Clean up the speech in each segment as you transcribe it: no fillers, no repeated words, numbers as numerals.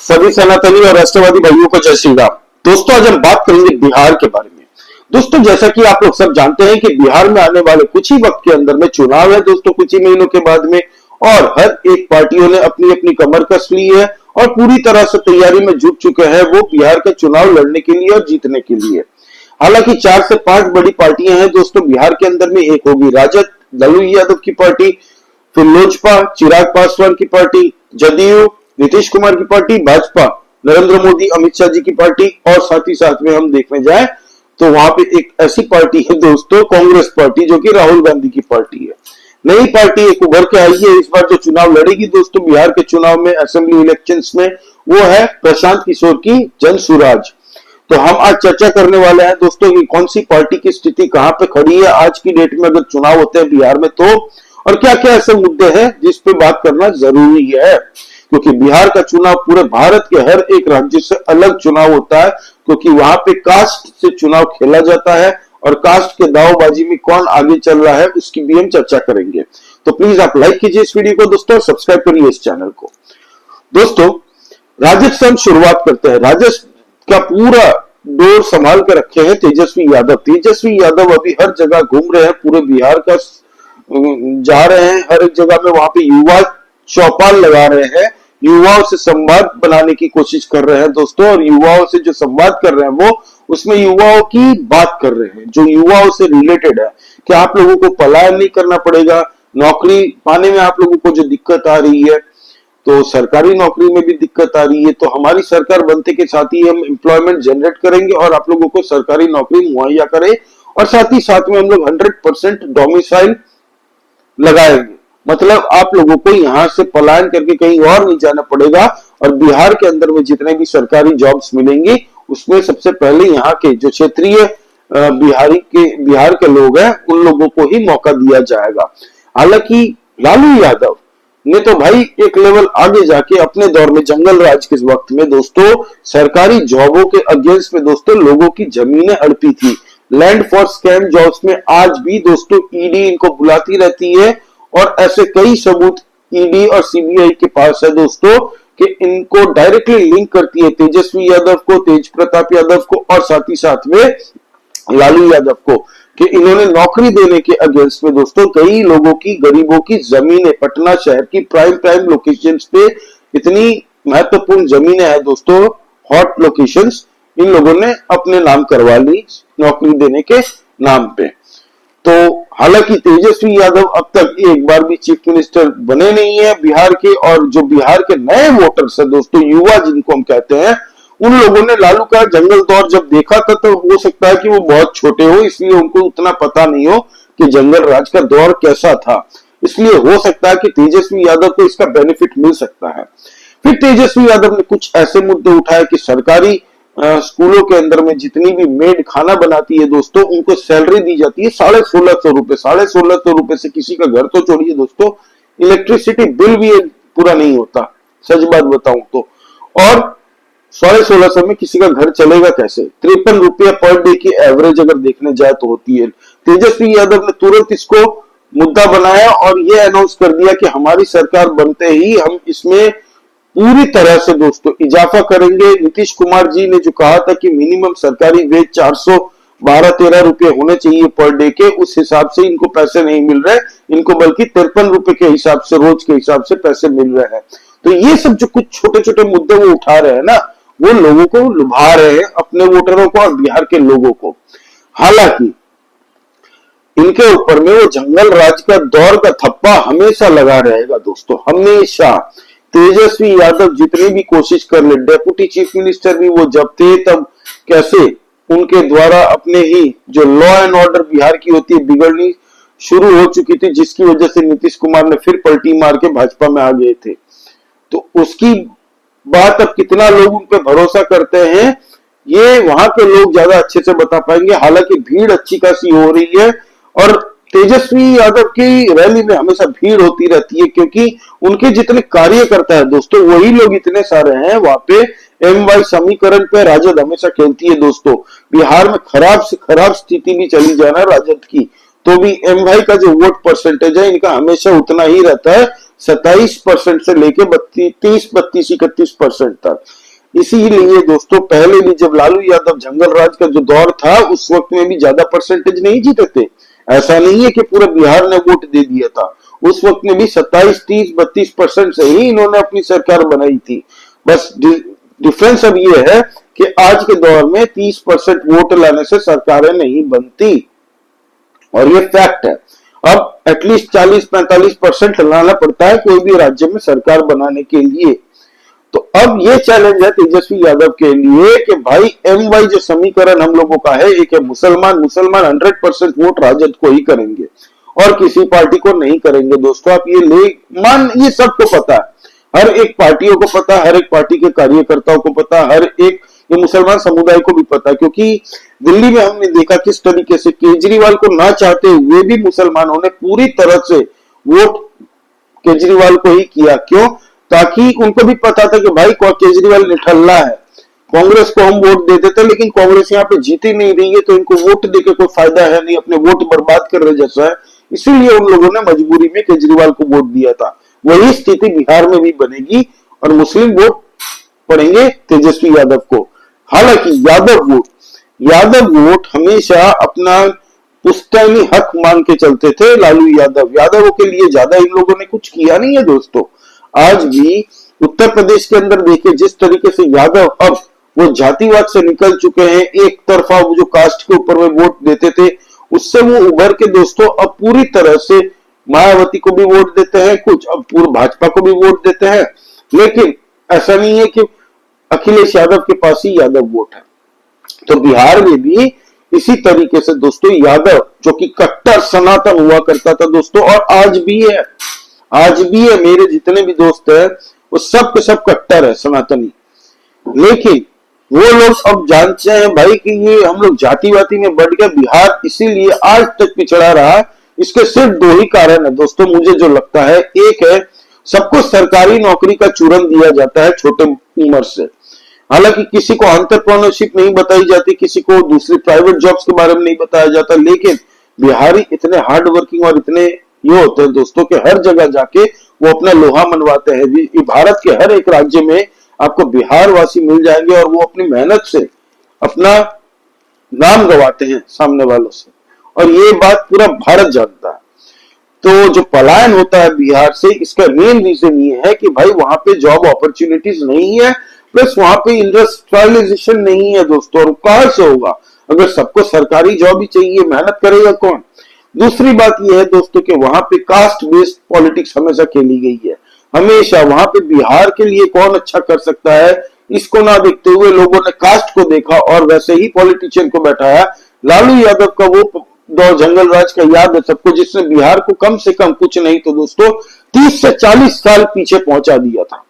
सभी सनातनी और राष्ट्रवादी भाइयों को जय श्री राम। दोस्तों, आज हम बात करेंगे बिहार के बारे में। दोस्तों, जैसा कि आप लोग सब जानते हैं कि बिहार में आने वाले कुछ ही वक्त के अंदर में चुनाव है दोस्तों, कुछ ही महीनों के बाद में, और हर एक पार्टियों ने अपनी अपनी कमर कस ली है और पूरी तरह से तैयारी में जुट चुके हैं वो बिहार का चुनाव लड़ने के लिए और जीतने के लिए। हालांकि 4 से 5 बड़ी पार्टियां हैं दोस्तों बिहार के अंदर में। एक होगी राजद, लालू यादव की पार्टी, फिर लोजपा, चिराग पासवान की पार्टी, जदयू, नीतीश कुमार की पार्टी, भाजपा, नरेंद्र मोदी, अमित शाह जी की पार्टी, और साथ ही साथ में हम देखने जाए तो वहां पे एक ऐसी पार्टी है दोस्तों, कांग्रेस पार्टी, जो कि राहुल गांधी की पार्टी है। नई पार्टी एक उभर के आई है इस बार जो चुनाव लड़ेगी दोस्तों बिहार के चुनाव में, असेंबली इलेक्शंस में, वो है प्रशांत किशोर की जन सुराज। तो हम आज चर्चा करने वाले हैं दोस्तों कि कौन सी पार्टी की स्थिति कहां पे खड़ी है आज की डेट में अगर चुनाव होते हैं बिहार में तो, और क्या क्या ऐसे मुद्दे हैं जिस पे बात करना जरूरी है, क्योंकि बिहार का चुनाव पूरे भारत के हर एक राज्य से अलग चुनाव होता है, क्योंकि वहां पे कास्ट से चुनाव खेला जाता है और कास्ट के दावबाजी में कौन आगे चल रहा है उसकी भी हम चर्चा करेंगे। तो प्लीज आप लाइक कीजिए इस वीडियो को दोस्तों, सब्सक्राइब करिए इस चैनल को। दोस्तों, राजद से हम शुरुआत करते हैं। राजद का पूरा डोर संभाल के रखे हैं तेजस्वी यादव। तेजस्वी यादव अभी हर जगह घूम रहे हैं, पूरे बिहार का जा रहे हैं, हर एक जगह में वहां पे युवा चौपाल लगा रहे हैं, युवाओं से संवाद बनाने की कोशिश कर रहे हैं दोस्तों, और युवाओं से जो संवाद कर रहे हैं वो उसमें युवाओं की बात कर रहे हैं जो युवाओं से रिलेटेड है कि आप लोगों को पलायन नहीं करना पड़ेगा, नौकरी पाने में आप लोगों को जो दिक्कत आ रही है तो सरकारी नौकरी में भी दिक्कत आ रही है, तो हमारी सरकार बनते के साथ ही हम एम्प्लॉयमेंट जनरेट करेंगे और आप लोगों को सरकारी नौकरी मुहैया करें, और साथ ही साथ में हम लोग 100% डोमिसाइल लगाएंगे। मतलब आप लोगों को यहां से पलायन करके कहीं और नहीं जाना पड़ेगा, और बिहार के अंदर में जितने भी सरकारी जॉब्स मिलेंगे उसमें सबसे पहले यहाँ के जो क्षेत्रीय बिहार के लोग हैं उन लोगों को ही मौका दिया जाएगा। हालांकि लालू यादव ने तो भाई एक लेवल आगे जाके अपने दौर में जंगल राज के वक्त में दोस्तों सरकारी जॉबों के अगेंस्ट में दोस्तों लोगों की जमीनें हड़पी थी। लैंड फॉर स्कैम जॉब्स में आज भी दोस्तों ईडी इनको बुलाती रहती है, और ऐसे कई सबूत ईडी और सीबीआई के पास है दोस्तों कि इनको डायरेक्टली लिंक करती है तेजस्वी यादव को, तेज प्रताप यादव को, और साथ ही साथ में लालू यादव को, कि इन्होंने नौकरी देने के अगेंस्ट में दोस्तों कई लोगों की, गरीबों की जमीनें, पटना शहर की प्राइम लोकेशंस पे इतनी महत्वपूर्ण जमीनें हैं दोस्तों, हॉट लोकेशंस, इन लोगों ने अपने नाम करवा ली नौकरी देने के नाम पे। तो हालांकि तेजस्वी यादव अब तक एक बार भी चीफ मिनिस्टर बने नहीं है बिहार के, और जो बिहार के नए वोटर्स है दोस्तों, युवा जिनको हम कहते हैं, उन लोगों ने लालू का जंगल दौर जब देखा था तो हो सकता है कि वो बहुत छोटे हो, इसलिए उनको उतना पता नहीं हो कि जंगल राज का दौर कैसा था, इसलिए हो सकता है कि तेजस्वी यादव को इसका बेनिफिट मिल सकता है। फिर तेजस्वी यादव ने कुछ ऐसे मुद्दे उठाए कि सरकारी स्कूलों के अंदर में जितनी भी मेड खाना बनाती है दोस्तों उनको सैलरी दी जाती है 1650 रुपए। 1650 रुपए से किसी का घर तो छोड़िए दोस्तों, इलेक्ट्रिसिटी बिल भी पूरा नहीं होता, सच बात बताऊं तो। और 1650 में किसी का घर चलेगा कैसे? 53 रुपया पर डे की एवरेज अगर देखने जाए तो होती है। तेजस्वी यादव ने तुरंत इसको मुद्दा बनाया और यह अनाउंस कर दिया कि हमारी सरकार बनते ही हम इसमें पूरी तरह से दोस्तों इजाफा करेंगे। नीतीश कुमार जी ने जो कहा था कि मिनिमम सरकारी वेज 412-13 रुपए होने चाहिए पर डे के, उस हिसाब से इनको पैसे नहीं मिल रहे, इनको बल्कि 53 रुपए के हिसाब से, रोज के हिसाब से पैसे मिल रहे हैं। तो ये सब जो कुछ छोटे छोटे मुद्दे वो उठा रहे हैं ना, वो लोगों को लुभा रहे हैं, अपने वोटरों को और बिहार के लोगों को। हालांकि इनके ऊपर में वो जंगल राज का दौर का थप्पा हमेशा लगा रहेगा दोस्तों, हमेशा। तेजस्वी यादव जितनी भी कोशिश कर ले, डेप्यूटी चीफ मिनिस्टर भी वो जब थे तब कैसे उनके द्वारा अपने ही जो लॉ एंड ऑर्डर बिहार की होती है बिगड़नी शुरू हो चुकी थी, जिसकी वजह से नीतीश कुमार ने फिर पलटी मार के भाजपा में आ गए थे। तो उसकी बात अब कितना लोग उन पे भरोसा करते हैं ये वहां के लोग ज्यादा अच्छे से बता पाएंगे। हालांकि भीड़ अच्छी खासी हो रही है, और तेजस्वी यादव की रैली में हमेशा भीड़ होती रहती है, क्योंकि उनके जितने कार्यकर्ता है दोस्तों वही लोग इतने सारे हैं वहां पे। MY समीकरण पे राजद हमेशा खेलती है दोस्तों। बिहार में खराब से खराब स्थिति भी चली जाए ना राजद की, तो भी MY का जो वोट परसेंटेज है इनका हमेशा उतना ही रहता है 27% से लेके 30-31% तक। इसीलिए दोस्तों पहले भी जब लालू यादव जंगल राज का जो दौर था उस वक्त में भी ज्यादा परसेंटेज नहीं जीते थे। ऐसा नहीं है कि पूरा बिहार ने वोट दे दिया था, उस वक्त में भी 27, 30, 32% से ही इन्होंने अपनी सरकार बनाई थी। बस डिफरेंस अब ये है कि आज के दौर में 30% वोट लाने से सरकारें नहीं बनती, और ये फैक्ट है। अब एटलीस्ट 40-45% लाना पड़ता है कोई भी राज्य में सरकार बनाने के लिए। तो अब ये चैलेंज है तेजस्वी यादव के लिए कि भाई MY जो समीकरण हम लोगों का है, एक है मुसलमान 100% वोट राजद को ही करेंगे और किसी पार्टी को नहीं करेंगे। दोस्तों आप ये ये सबको पता है, हर एक पार्टियों को पता है, हर एक पार्टी के कार्यकर्ताओं को पता है, हर एक ये मुसलमान समुदाय को भी पता है। क्योंकि दिल्ली में हमने देखा किस तरीके से केजरीवाल को ना चाहते हुए भी मुसलमानों ने पूरी तरह से वोट केजरीवाल को ही किया। क्यों? ताकि उनको भी पता था कि भाई केजरीवाल निठल्ला है, कांग्रेस को हम वोट दे देते लेकिन कांग्रेस यहाँ पे जीत ही नहीं रही है, तो इनको वोट देके कोई फायदा है नहीं, अपने वोट बर्बाद कर रहे जैसा है। इसीलिए उन लोगों ने मजबूरी में केजरीवाल को वोट दिया था। वही स्थिति बिहार में भी बनेगी और मुस्लिम वोट पड़ेंगे तेजस्वी यादव को। हालांकि यादव वोट हमेशा अपना पुश्तैनी हक मान के चलते थे। लालू यादवों के लिए ज्यादा इन लोगों ने कुछ किया नहीं है दोस्तों। आज भी उत्तर प्रदेश के अंदर देखिए जिस तरीके से यादव अब वो जातिवाद से निकल चुके हैं, एक तरफा वो जो कास्ट के ऊपर में वोट देते थे उससे वो उभर के दोस्तों अब पूरी तरह से मायावती को भी वोट देते हैं, कुछ अब पूर्व भाजपा को भी वोट देते हैं। लेकिन ऐसा नहीं है कि अखिलेश यादव के पास ही यादव वोट है। तो बिहार में भी इसी तरीके से दोस्तों यादव जो कि कट्टर सनातन हुआ करता था दोस्तों, और आज भी है, मेरे जितने भी दोस्त हैं वो सब के सब कट्टर है सनातनी। लेकिन वो लोग अब जानते हैं भाई कि ये हम लोग जातिवादी में बढ़ गया। बिहार इसीलिए आज तक पिछड़ा रहा। इसके सिर्फ दो ही कारण है दोस्तों मुझे जो लगता है। एक है सबको सरकारी नौकरी का चूरन दिया जाता है छोटे उम्र से, हालांकि किसी को एंटरप्रेन्योरशिप नहीं बताई जाती, किसी को दूसरी प्राइवेट जॉब्स के बारे में नहीं बताया जाता। लेकिन बिहारी इतने हार्ड वर्किंग और इतने ये होते हैं दोस्तों कि हर जगह जाके वो अपना लोहा मनवाते हैं। भारत के हर एक राज्य में आपको बिहार वासी मिल जाएंगे और वो अपनी मेहनत से अपना नाम गवाते हैं सामने वालों से, और ये बात पूरा भारत जानता है। तो जो पलायन होता है बिहार से, इसका मेन रीजन ये है कि भाई वहां पे जॉब अपॉर्चुनिटीज नहीं है, प्लस वहां पे इंडस्ट्रियलाइजेशन नहीं है दोस्तों। और कहां से होगा अगर सबको सरकारी जॉब ही चाहिए, मेहनत करेगा कौन? दूसरी बात यह है दोस्तों कि वहां पे कास्ट बेस्ड पॉलिटिक्स हमेशा खेली गई है। हमेशा वहां पे बिहार के लिए कौन अच्छा कर सकता है इसको ना देखते हुए लोगों ने कास्ट को देखा और वैसे ही पॉलिटिशियन को बैठाया। लालू यादव का वो दौर जंगल राज का याद है सबको, जिसने बिहार को कम से कम कुछ नहीं तो दोस्तों 30 से 40 साल पीछे पहुंचा दिया था।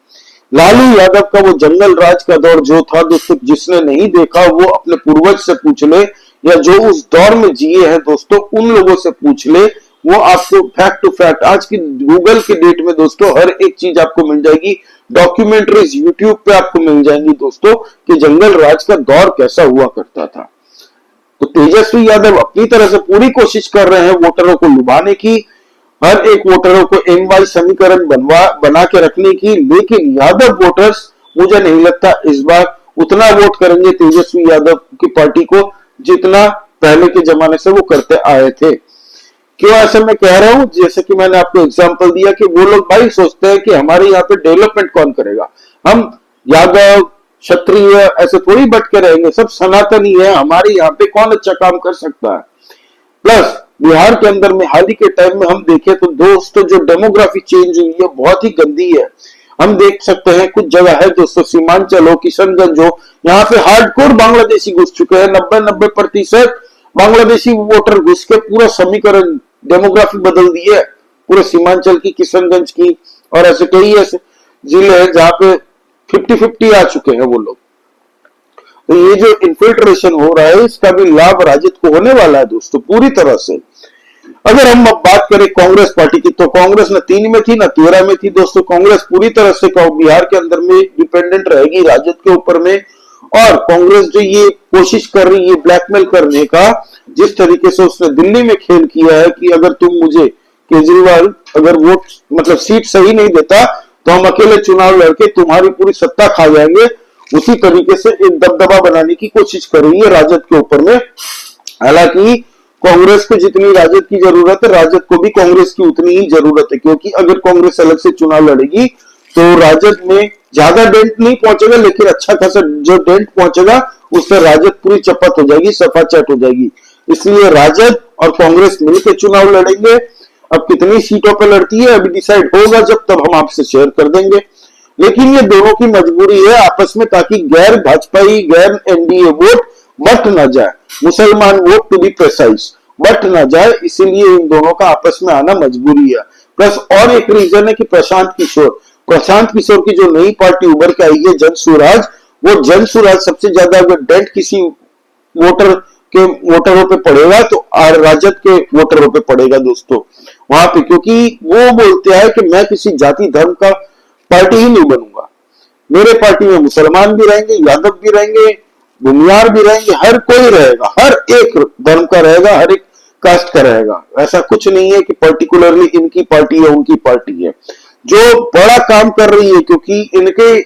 लालू यादव का वो जंगल राज का दौर जो था दोस्तों, जिसने नहीं देखा वो अपने पूर्वज से पूछ ले, या जो उस दौर में जिए हैं दोस्तों उन लोगों से पूछ ले। वो आपको फैक्ट टू फैक्ट आज की गूगल के डेट में दोस्तों हर एक चीज आपको मिल जाएगी। डॉक्यूमेंट्रीज यूट्यूब पे आपको मिल जाएंगी दोस्तों कि जंगल राज का दौर कैसा हुआ करता था। तो तेजस्वी यादव अपनी तरह से पूरी कोशिश कर रहे हैं वोटरों को लुभाने की, हर एक वोटरों को MY समीकरण बना के रखने की। लेकिन यादव वोटर्स मुझे नहीं लगता इस बार उतना वोट करेंगे तेजस्वी यादव की पार्टी को जितना पहले के जमाने से वो करते आए थे। क्यों ऐसा मैं कह रहा हूं? जैसे कि मैंने आपको एग्जांपल दिया कि वो लोग भाई सोचते हैं कि हमारे यहाँ पे डेवलपमेंट कौन करेगा, हम यादव क्षत्रिय ऐसे थोड़ी बट के रहेंगे, सब सनातनी है, हमारे यहाँ पे कौन अच्छा काम कर सकता है। प्लस बिहार के अंदर में हाल ही के टाइम में हम देखें तो दोस्तों जो डेमोग्राफी चेंज हुई है बहुत ही गंदी है। हम देख सकते हैं कुछ जगह है दोस्तों, सीमांचल हो, किशनगंज हो, यहाँ पे हार्डकोर बांग्लादेशी घुस चुके हैं। 90% बांग्लादेशी वोटर घुस के पूरा समीकरण डेमोग्राफी बदल दी है पूरे सीमांचल की, किशनगंज की, और ऐसे कई ऐसे जिले हैं जहां पे 50-50 आ चुके हैं वो लोग। तो ये जो इन्फिल्ट्रेशन हो रहा है इसका भी लाभ राजद को होने वाला है दोस्तों पूरी तरह से। अगर हम अब बात करें कांग्रेस पार्टी की, तो कांग्रेस न 3 में थी न 13 में थी दोस्तों। कांग्रेस पूरी तरह से बिहार के अंदर में डिपेंडेंट रहेगी राजद के ऊपर में। और कांग्रेस जो ये कोशिश कर रही है ब्लैकमेल करने का, जिस तरीके से उसने दिल्ली में खेल किया है कि अगर तुम मुझे केजरीवाल अगर वोट मतलब सीट सही नहीं देता तो हम अकेले चुनाव लड़के तुम्हारी पूरी सत्ता खा जाएंगे, उसी तरीके से एक दबदबा बनाने की कोशिश कर रही है राजद के ऊपर में। हालांकि कांग्रेस को जितनी राजद की जरूरत है, राजद को भी कांग्रेस की उतनी ही जरूरत है, क्योंकि अगर कांग्रेस अलग से चुनाव लड़ेगी तो राजद में ज्यादा डेंट नहीं पहुंचेगा, लेकिन अच्छा खासा जो डेंट पहुंचेगा उससे राजद पूरी चपत हो जाएगी, सफाचट हो जाएगी। इसलिए राजद और कांग्रेस मिलकर चुनाव लड़ेंगे। अब कितनी सीटों पर लड़ती है अभी डिसाइड होगा जब, तब हम आपसे शेयर कर देंगे। लेकिन ये दोनों की मजबूरी है आपस में, ताकि गैर भाजपाई गैर एनडीए वोट बट ना जाए, मुसलमान वोट टू बी प्रिसाइज बट ना जाए, इसीलिए इन दोनों का आपस में आना मजबूरी है। प्लस और एक रीजन है कि प्रशांत किशोर की जो नई पार्टी उभर के आई है जन स्वराज, वो जन स्वराज सबसे ज्यादा अगर डेंट किसी वोटरों पे पड़ेगा तो राजद के वोटरों पे पड़ेगा दोस्तों वहां पे, क्योंकि वो बोलते हैं कि मैं किसी जाति धर्म का पार्टी ही नहीं बनूंगा, मेरे पार्टी में मुसलमान भी रहेंगे, यादव भी रहेंगे, भूमियार भी रहेंगे, हर कोई रहेगा, हर एक धर्म का रहेगा, हर एक कास्ट का रहेगा। ऐसा कुछ नहीं है कि पर्टिकुलरली इनकी पार्टी है उनकी पार्टी है। जो बड़ा काम कर रही है, क्योंकि इनके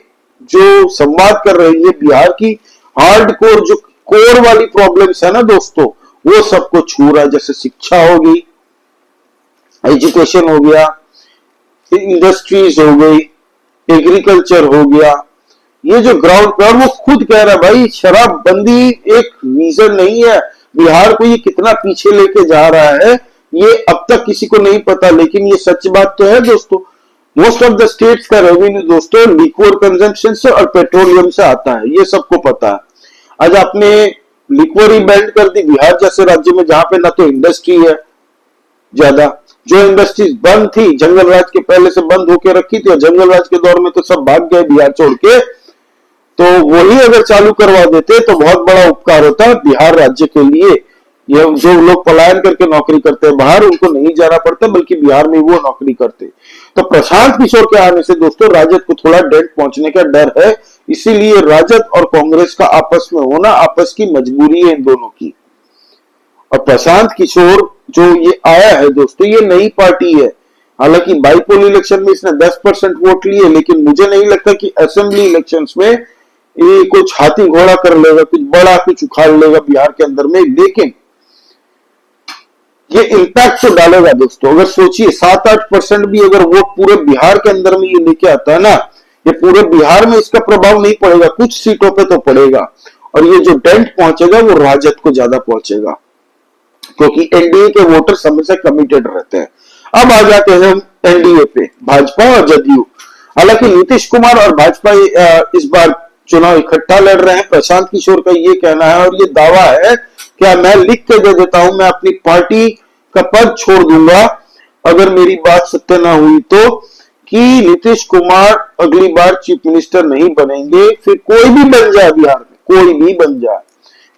जो संवाद कर रही है बिहार की हार्डकोर जो कोर वाली प्रॉब्लम्स है ना दोस्तों, वो सबको छू रहा है। जैसे शिक्षा होगी, एजुकेशन हो गया, इंडस्ट्रीज हो गई, एग्रीकल्चर हो गया, ये जो ग्राउंड पर वो खुद कह रहा है भाई शराबबंदी एक रीजन नहीं है, बिहार को ये कितना पीछे लेके जा रहा है ये अब तक किसी को नहीं पता, लेकिन ये सच बात तो है दोस्तों। मोस्ट ऑफ द स्टेट्स का रेवेन्यू दोस्तों लिक्विड कंजम्पशन से और पेट्रोलियम से आता है, ये सबको पता है। आज आपने लिक्विड ही बैंड कर दी बिहार जैसे राज्य में, जहां पे ना तो इंडस्ट्री है ज्यादा, जो इंडस्ट्रीज बंद थी जंगल राज के पहले से बंद होकर रखी थी, और जंगल राज के दौर में तो सब भाग गए बिहार छोड़ के, तो वही अगर चालू करवा देते तो बहुत बड़ा उपकार होता बिहार राज्य के लिए। ये जो लोग पलायन करके नौकरी करते हैं बाहर, उनको नहीं जाना पड़ता, बल्कि बिहार में वो नौकरी करते। तो प्रशांत किशोर के आने से दोस्तों राजद को थोड़ा डेंट पहुंचने का डर है, इसीलिए राजद और कांग्रेस का आपस में होना आपस की मजबूरी है इन दोनों की। और प्रशांत किशोर जो ये आया है दोस्तों, ये नई पार्टी है। हालांकि बाईपोल इलेक्शन में इसने 10% वोट लिए, लेकिन मुझे नहीं लगता कि असेंबली इलेक्शंस में ये कुछ हाथी घोड़ा कर लेगा, कुछ बड़ा कुछ उखाड़ लेगा बिहार के अंदर में, लेकिन ये इंपैक्ट तो डालेगा दोस्तों। अगर सोचिए 7-8% भी अगर वोट पूरे बिहार के अंदर में ये लेके आता है ना, ये पूरे बिहार में इसका प्रभाव नहीं पड़ेगा, कुछ सीटों पे तो पड़ेगा, और ये जो डेंट पहुंचेगा वो राजद को ज्यादा पहुंचेगा, क्योंकि एनडीए के वोटर हमेशा कमिटेड रहते हैं। अब आ जाते हैं हम एनडीए पे, भाजपा और जदयू। हालांकि नीतीश कुमार और भाजपा इस बार चुनाव इकट्ठा लड़ रहे हैं। प्रशांत किशोर का ये कहना है और ये दावा है, क्या मैं लिख के दे देता हूं, मैं अपनी पार्टी का पद छोड़ दूंगा अगर मेरी बात सत्य ना हुई तो, कि नीतीश कुमार अगली बार चीफ मिनिस्टर नहीं बनेंगे, फिर कोई भी बन जाए बिहार में, कोई भी बन जाए,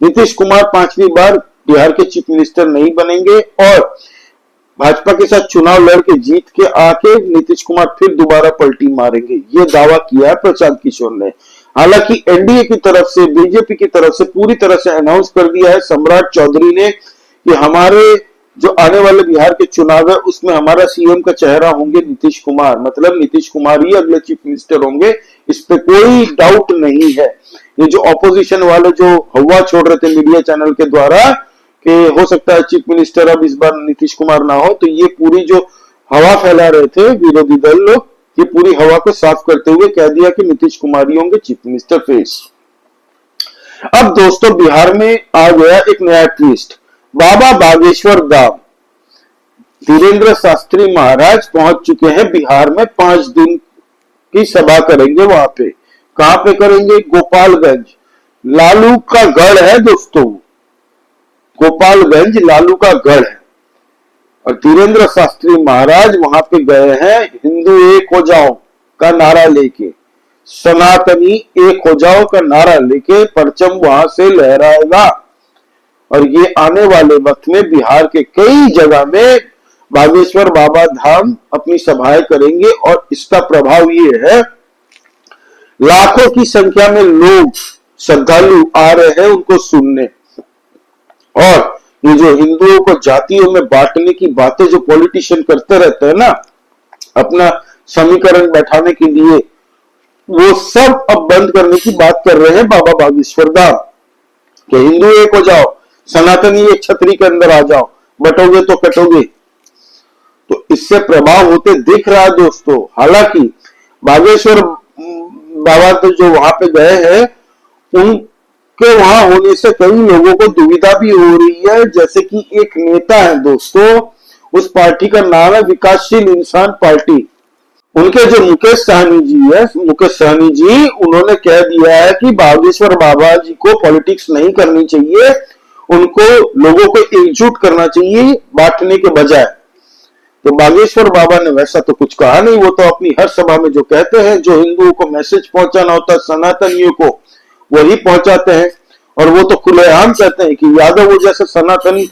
नीतीश कुमार 5वीं बार बिहार के चीफ मिनिस्टर नहीं बनेंगे, और भाजपा के साथ चुनाव लड़के जीत के आके नीतीश कुमार फिर दोबारा पलटी मारेंगे, ये दावा किया है प्रशांत किशोर ने। हालांकि एनडीए की तरफ से, बीजेपी की तरफ से पूरी तरह से अनाउंस कर दिया है सम्राट चौधरी ने कि हमारे जो आने वाले बिहार के चुनाव है उसमें हमारा सीएम का चेहरा होंगे नीतीश कुमार, मतलब नीतीश कुमार ही अगले चीफ मिनिस्टर होंगे, इस पे कोई डाउट नहीं है। ये जो ऑपोजिशन वाले जो हवा छोड़ रहे थे मीडिया चैनल के द्वारा कि हो सकता है चीफ मिनिस्टर अब इस बार नीतीश कुमार ना हो, तो ये पूरी जो हवा फैला रहे थे विरोधी दल लोग, ये पूरी हवा को साफ करते हुए कह दिया कि नीतीश कुमार ही होंगे चीफ मिनिस्टर फेस। अब दोस्तों बिहार में आ गया एक नया ट्विस्ट, बाबा बागेश्वर धाम। धीरेन्द्र शास्त्री महाराज पहुंच चुके हैं बिहार में, 5 दिन की सभा करेंगे वहां पे। कहां पे करेंगे? गोपालगंज, लालू का गढ़ है दोस्तों, गोपालगंज लालू का गढ़ है। और धीरेन्द्र शास्त्री महाराज वहां पे गए हैं हिंदू एक हो जाओ का नारा लेके, सनातनी एक हो जाओ का नारा लेके परचम वहां से लहराएगा। और ये आने वाले वक्त में बिहार के कई जगह में बागेश्वर बाबा धाम अपनी सभाएं करेंगे, और इसका प्रभाव ये है लाखों की संख्या में लोग श्रद्धालु आ रहे हैं उनको सुनने। और ये जो हिंदुओं को जातियों में बांटने की बातें जो पॉलिटिशियन करते रहते हैं ना, अपना समीकरण बैठाने के लिए, वो सब अब बंद करने की बात कर रहे हैं बाबा बागेश्वर धाम कि हिंदू एक हो जाओ, सनातनी एक छतरी के अंदर आ जाओ, बटोगे तो कटोगे। तो इससे प्रभाव होते दिख रहा है दोस्तों। हालांकि बागेश्वर बाबा तो जो वहां पे गए हैं, उनके वहां होने से कई लोगों को दुविधा भी हो रही है। जैसे कि एक नेता है दोस्तों, उस पार्टी का नाम है विकासशील इंसान पार्टी। उनके जो मुकेश सहनी जी है, मुकेश सहनी जी, उन्होंने कह दिया है कि बागेश्वर बाबा जी को पॉलिटिक्स नहीं करनी चाहिए, उनको लोगों को एकजुट करना चाहिए बांटने के बजाय। तो बागेश्वर बाबा ने वैसा तो कुछ कहा नहीं, वो तो अपनी हर सभा में जो कहते हैं, जो हिंदुओं को मैसेज पहुंचाना होता है सनातनियों को, वही पहुंचाते हैं। और वो तो खुलेआम कहते हैं कि यादव वो जैसे सनातनी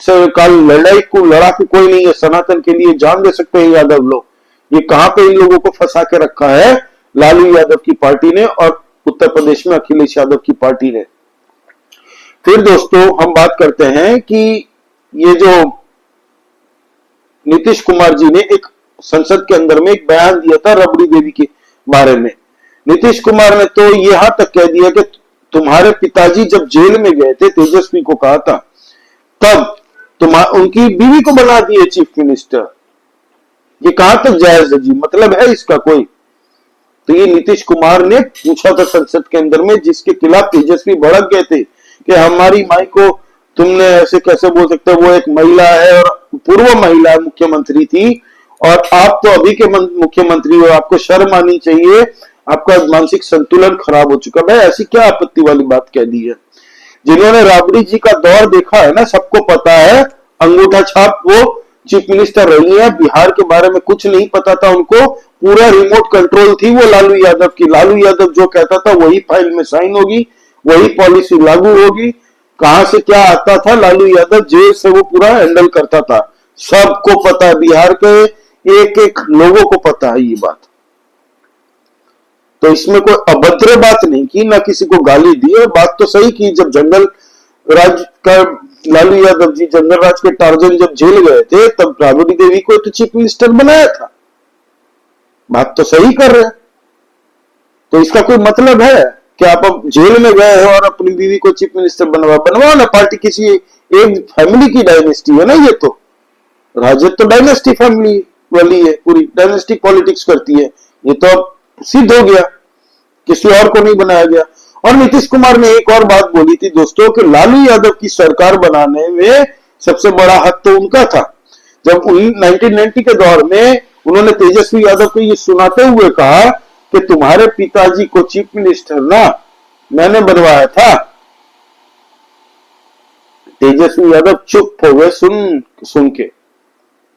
से काल लड़ाकू कोई नहीं है, सनातन के लिए जान दे सकते हैं यादव लोग। ये कहां पे इन लोगों को फंसा के रखा है लालू यादव की पार्टी ने और उत्तर प्रदेश में अखिलेश यादव की पार्टी ने। फिर दोस्तों हम बात करते हैं कि ये जो नीतीश कुमार जी ने एक संसद के अंदर में एक बयान दिया था रबड़ी देवी के बारे में। नीतीश कुमार ने तो यहां तक कह दिया कि तुम्हारे पिताजी जब जेल में गए थे, तेजस्वी को कहा था, तब उनकी बीवी को बना दिए चीफ मिनिस्टर। ये कहां तक जायज है जी? मतलब है इसका कोई? तो ये नीतीश कुमार ने पूछा था संसद के अंदर में, जिसके खिलाफ तेजस्वी भड़क गए थे कि हमारी माई को तुमने ऐसे कैसे बोल सकते हो, वो एक महिला है और पूर्व महिला मुख्यमंत्री थी, और आप तो अभी के मुख्यमंत्री हो, आपको शर्म आनी चाहिए, आपका मानसिक संतुलन खराब हो चुका। भाई ऐसी क्या आपत्ति वाली बात कह दी है? जिन्होंने राबड़ी जी का दौर देखा है ना, सबको पता है, अंगूठा छाप वो चीफ मिनिस्टर रही है, बिहार के बारे में कुछ नहीं पता था उनको, पूरा रिमोट कंट्रोल थी वो लालू यादव की। लालू यादव जो कहता था वही फाइल में साइन होगी, वही पॉलिसी लागू होगी। कहां से क्या आता था, लालू यादव जेल से वो पूरा हैंडल करता था। सबको पता है, बिहार के एक एक लोगों को पता है ये बात। तो इसमें कोई अभद्र बात नहीं की, ना किसी को गाली दी, और बात तो सही की। जब जंगल राज का लालू यादव जी जंगल राज के टार्जन जब जेल गए थे, तब राबड़ी देवी को तो चीफ मिनिस्टर बनाया था। बात तो सही कर रहे हैं। तो इसका कोई मतलब है कि आप अब जेल में गए हो और अपनी बीवी को चीफ मिनिस्टर बनवाओ ना। पार्टी किसी एक फैमिली की डायनेस्टी है ना, ये तो राजद तो डायनेस्टी फैमिली वाली है, पूरी डायनेस्टी पॉलिटिक्स करती है। ये तो अब सिद्ध हो गया, किसी और को नहीं बनाया गया। और नीतीश कुमार ने एक और बात बोली थी दोस्तों कि लालू यादव की सरकार बनाने में सबसे बड़ा हक तो उनका था। जब 1990 के दौर में उन्होंने तेजस्वी यादव को ये सुनाते हुए कहा कि तुम्हारे पिताजी को चीफ मिनिस्टर ना मैंने बनवाया था, तेजस्वी यादव चुप हो गए सुन के।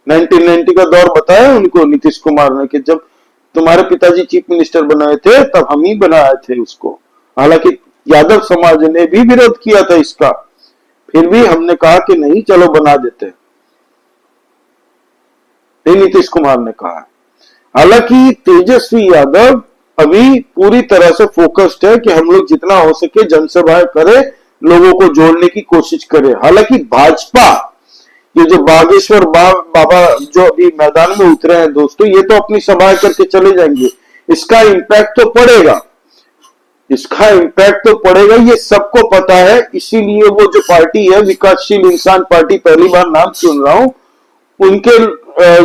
1990 का दौर बताया उनको नीतीश कुमार ने कि जब तुम्हारे पिताजी चीफ मिनिस्टर बनाए थे तब हम ही बनाए थे उसको। हालांकि यादव समाज ने भी विरोध किया था इसका, फिर भी हमने कहा कि नहीं चलो बना देते, नीतीश कुमार ने कहा। हालांकि तेजस्वी यादव अभी पूरी तरह से फोकस्ड है कि हम लोग जितना हो सके जनसभाएं करें, लोगों को जोड़ने की कोशिश करें। हालांकि भाजपा ये जो बागेश्वर बाबा जो अभी मैदान में उतरे हैं दोस्तों, ये तो अपनी सभा करके चले जाएंगे, इसका इम्पैक्ट तो पड़ेगा, इसका इम्पैक्ट तो पड़ेगा, ये सबको पता है। इसीलिए वो जो पार्टी है विकासशील इंसान पार्टी, पहली बार नाम सुन रहा हूं, उनके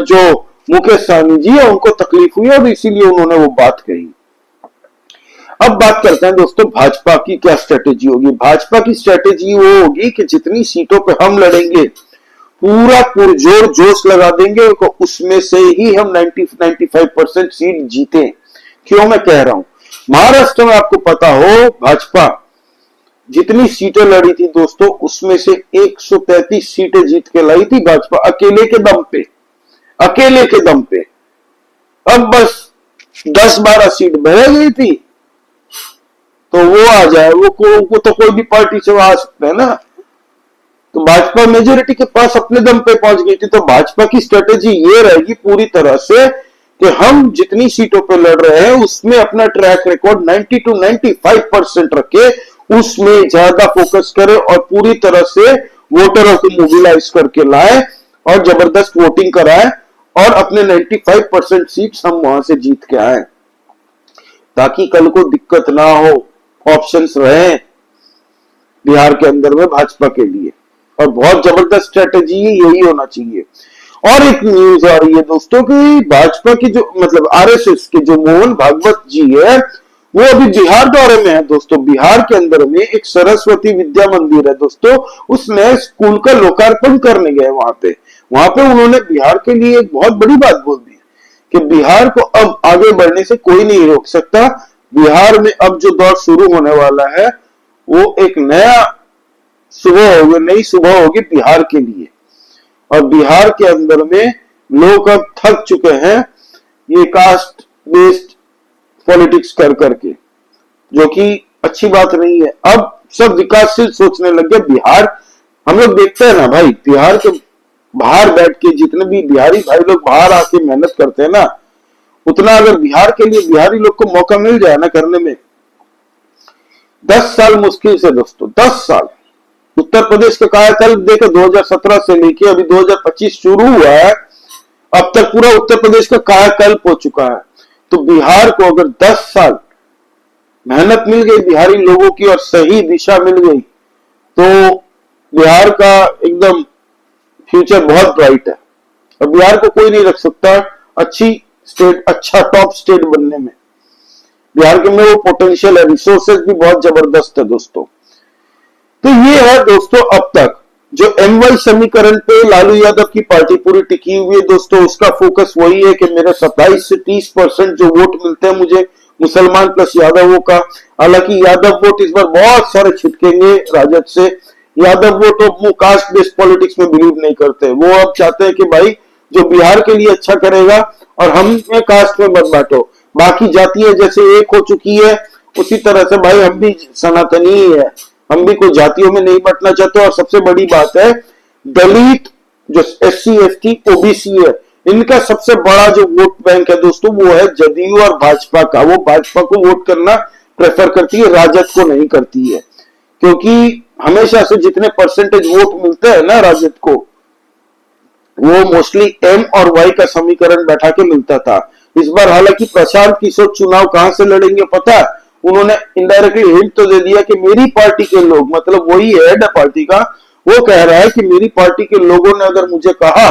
जो मुकेश सहनी जी है उनको तकलीफ हुई और इसीलिए उन्होंने वो बात कही। अब बात करते हैं दोस्तों भाजपा की क्या स्ट्रेटेजी होगी। भाजपा की स्ट्रेटेजी वो होगी कि जितनी सीटों पे हम लड़ेंगे पूरा पुरजोर जोश लगा देंगे, उसमें से ही हम 90-95% सीट जीते। क्यों मैं कह रहा हूं, महाराष्ट्र में आपको पता हो भाजपा जितनी सीटें लड़ी थी दोस्तों, उसमें से 133 सीटें जीत के लाई थी भाजपा अकेले के दम पे, अकेले के दम पे। अब बस 10-12 सीट बह गई थी तो वो आ जाए, वो तो कोई भी पार्टी से आ सकता है ना। तो भाजपा मेजोरिटी के पास अपने दम पे पहुंच गई थी। तो भाजपा की स्ट्रेटेजी ये रहेगी पूरी तरह से कि हम जितनी सीटों पे लड़ रहे हैं उसमें अपना ट्रैक रिकॉर्ड 90-95% रखे, उसमें ज्यादा फोकस करें और पूरी तरह से वोटरों को मोबिलाइज करके लाए और जबरदस्त वोटिंग कराए और अपने 95% सीट्स हम वहां से जीत के आए, ताकि कल को दिक्कत ना हो, ऑप्शंस रहे बिहार के अंदर में भाजपा के लिए। और बहुत जबरदस्त स्ट्रेटेजी है, यही होना चाहिए। और एक न्यूज आ रही है दोस्तों कि भाजपा की जो मतलब आरएसएस के जो मोहन भागवत जी है वो अभी बिहार दौरे में है दोस्तों। बिहार के अंदर में एक सरस्वती विद्या मंदिर है दोस्तों, उसमें स्कूल का लोकार्पण करने गए वहां पे उन्होंने बिहार के लिए एक बहुत बड़ी बात बोल दी कि बिहार को अब आगे बढ़ने से कोई नहीं रोक सकता। बिहार में अब जो दौर शुरू होने वाला है वो एक नया सुबह होगी, नई सुबह होगी बिहार के लिए। और बिहार के अंदर में लोग अब थक चुके हैं ये कास्ट बेस्ड पॉलिटिक्स कर करके, जो कि अच्छी बात नहीं है। अब सब विकासशील सोचने लग गए। बिहार हम लोग देखते हैं ना भाई, बिहार के बाहर बैठ के जितने भी बिहारी भाई लोग बाहर आके मेहनत करते हैं ना, उतना अगर बिहार के लिए बिहारी लोग को मौका मिल जाए ना करने में, 10 साल मुश्किल से दोस्तों, 10 साल। उत्तर प्रदेश का कायाकल्प देखो 2017 से लेके अभी 2025 शुरू हुआ है, अब तक पूरा उत्तर प्रदेश का कायाकल्प हो चुका है। तो बिहार को अगर 10 साल मेहनत मिल गई बिहारी लोगों की और सही दिशा मिल गई तो बिहार का एकदम फ्यूचर बहुत ब्राइट है। और बिहार को कोई नहीं रख सकता अच्छी स्टेट, अच्छा टॉप स्टेट बनने में। बिहार के में वो पोटेंशियल है, रिसोर्सेज भी बहुत जबरदस्त है दोस्तों। तो ये है दोस्तों अब तक जो MY समीकरण पे लालू यादव की पार्टी पूरी टिकी हुई है दोस्तों। उसका फोकस वही है कि मेरे 27 से 30% जो वोट मिलते हैं मुझे मुसलमान प्लस यादवों का। हालांकि यादव वोट इस बार बहुत सारे छिटकेंगे राजद से। यादव वोट अब वो कास्ट बेस्ड पॉलिटिक्स में बिलीव नहीं करते, वो अब चाहते हैं कि भाई जो बिहार के लिए अच्छा करेगा और हम कास्ट में मत बांटो, बाकी जातियां जैसे एक हो चुकी है उसी तरह से भाई हम भी सनातनी ही है, हम भी कोई जातियों में नहीं बंटना चाहते। और सबसे बड़ी बात है दलित जो SC ST OBC है, इनका सबसे बड़ा जो वोट बैंक है दोस्तों वो है जदयू और भाजपा का। वो भाजपा को वोट करना प्रेफर करती है, राजद को नहीं करती है, क्योंकि हमेशा से जितने परसेंटेज वोट मिलते हैं ना राजद को, वो मोस्टली M और Y का समीकरण बैठा के मिलता था। इस बार हालांकि प्रशांत किशोर चुनाव कहां से लड़ेंगे पता है, उन्होंने इनडायरेक्टली हिंट तो दे दिया कि मेरी पार्टी के लोग, मतलब वही हेड है पार्टी का, वो कह रहा है कि मेरी पार्टी के लोगों ने अगर मुझे कहा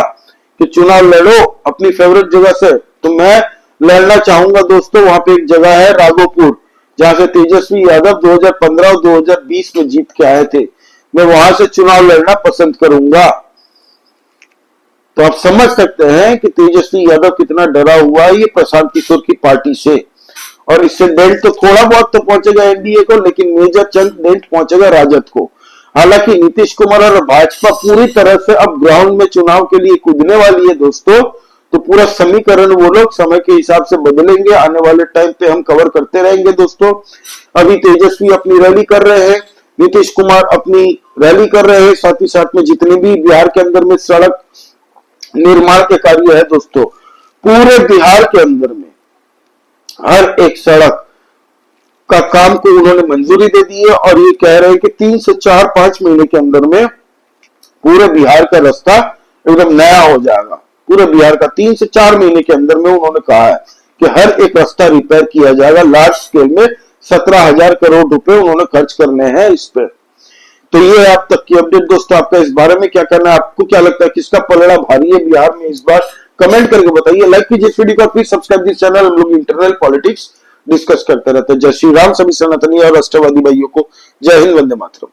कि चुनाव लड़ो अपनी फेवरेट जगह से, तो मैं लड़ना चाहूंगा दोस्तों। वहां पे एक जगह है राघोपुर, जहां से तेजस्वी यादव 2015 और 2020 में जीत के आए थे, मैं वहां से चुनाव लड़ना पसंद करूंगा। तो आप समझ सकते हैं कि तेजस्वी यादव कितना डरा हुआ है ये प्रशांत किशोर की पार्टी से। और इससे डेंट तो थोड़ा बहुत तो पहुंचेगा एनडीए को, लेकिन मेजर चंक डेंट पहुंचेगा राजद को। हालांकि नीतीश कुमार और भाजपा पूरी तरह से अब ग्राउंड में चुनाव के लिए कूदने वाली है दोस्तों। तो पूरा समीकरण वो लोग समय के हिसाब से बदलेंगे, आने वाले टाइम पे हम कवर करते रहेंगे दोस्तों। अभी तेजस्वी अपनी रैली कर रहे हैं, नीतीश कुमार अपनी रैली कर रहे हैं, साथ ही साथ में जितने भी बिहार के अंदर में सड़क निर्माण के कार्य है दोस्तों, पूरे बिहार के अंदर में हर एक सड़क का काम को उन्होंने मंजूरी दे दी है। और ये कह रहे हैं कि 3 से 4-5 महीने के अंदर में पूरे बिहार का रास्ता एकदम नया हो जाएगा। पूरे बिहार का 3 से 4 महीने के अंदर में उन्होंने कहा है कि हर एक रास्ता रिपेयर किया जाएगा। लार्ज स्केल में 17,000 करोड़ रुपए उन्होंने खर्च करने हैं इस पे। तो ये है अब तक की अपडेट दोस्तों। आपका इस बारे में क्या कहना है, आपको क्या लगता है किसका पलड़ा भारी है बिहार में इस बार, कमेंट करके बताइए। लाइक कीजिए इस वीडियो को, प्लीज सब्सक्राइब दिस चैनल। हम लोग इंटरनल पॉलिटिक्स डिस्कस करते रहते हैं। जय श्री राम सभी सनातनी और राष्ट्रवादी भाइयों को। जय हिंद, वंदे मातरम।